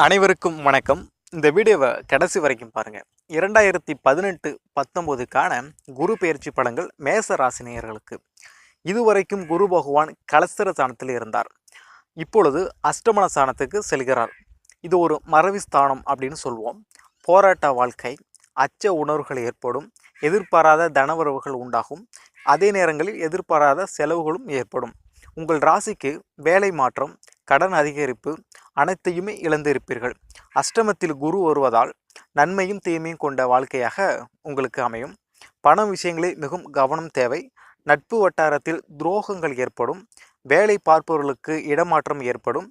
அனைவருக்கும் வணக்கம். இந்த வீடியோவை கடைசி வரைக்கும் பாருங்கள். 2018-19க்கான குரு பெயர்ச்சி பலன்கள் மேச ராசினியர்களுக்கு. இதுவரைக்கும் குரு பகவான் கலஸ்தர ஸ்தானத்தில் இருந்தார். இப்பொழுது அஷ்டமன ஸ்தானத்துக்கு செல்கிறார். இது ஒரு மறவி ஸ்தானம் அப்படின்னு சொல்லுவோம். போராட்ட வாழ்க்கை, அச்ச உணர்வுகள் ஏற்படும், எதிர்பாராத தனவரவுகள் உண்டாகும், அதே நேரங்களில் எதிர்பாராத செலவுகளும் ஏற்படும். உங்கள் ராசிக்கு வேலை மாற்றம், கடன் அதிகரிப்பு அனைத்தையுமே இழந்திருப்பீர்கள். அஷ்டமத்தில் குரு வருவதால் நன்மையும் தீமையும் கொண்ட வாழ்க்கையாக உங்களுக்கு அமையும். பண விஷயங்களில் மிகவும் கவனம் தேவை. நட்பு வட்டாரத்தில் துரோகங்கள் ஏற்படும். வேலை பார்ப்பவர்களுக்கு இடமாற்றம் ஏற்படும்.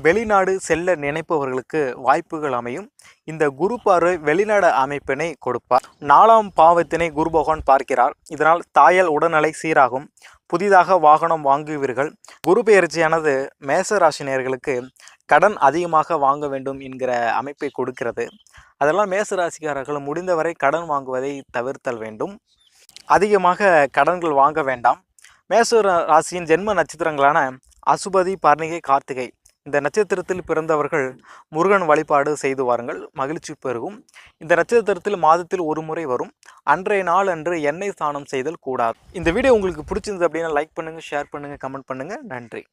வெளிநாடு செல்ல நினைப்பவர்களுக்கு வாய்ப்புகள் அமையும். இந்த குரு பார்வை வெளிநாடு அமைப்பினை கொடுப்பார். 4ஆம் பாவத்தினை குரு பகவான் பார்க்கிறார். இதனால் தாயால் உடல்நிலை சீராகும். புதிதாக வாகனம் வாங்குவீர்கள். குரு பெயர்ச்சியானது மேச ராசினியர்களுக்கு கடன் அதிகமாக வாங்க வேண்டும் என்கிற அமைப்பை கொடுக்கிறது. அதெல்லாம் மேச ராசிக்காரர்கள் முடிந்தவரை கடன் வாங்குவதை தவிர்த்தல் வேண்டும். அதிகமாக கடன்கள் வாங்க வேண்டாம். மேச ராசியின் ஜென்ம நட்சத்திரங்களான அசுபதி, பர்ணிகை, கார்த்திகை இந்த நட்சத்திரத்தில் பிறந்தவர்கள் முருகன் வழிபாடு செய்து வாருங்கள், மகிழ்ச்சி பெருகும். இந்த நட்சத்திரத்தில் மாதத்தில் ஒரு முறை வரும். அன்றைய நாள் அன்று எண்ணெய் ஸ்நானம் செய்தல் கூடாது. இந்த வீடியோ உங்களுக்கு பிடிச்சிருந்தது அப்படின்னா லைக் பண்ணுங்கள், ஷேர் பண்ணுங்கள், கமெண்ட் பண்ணுங்கள். நன்றி.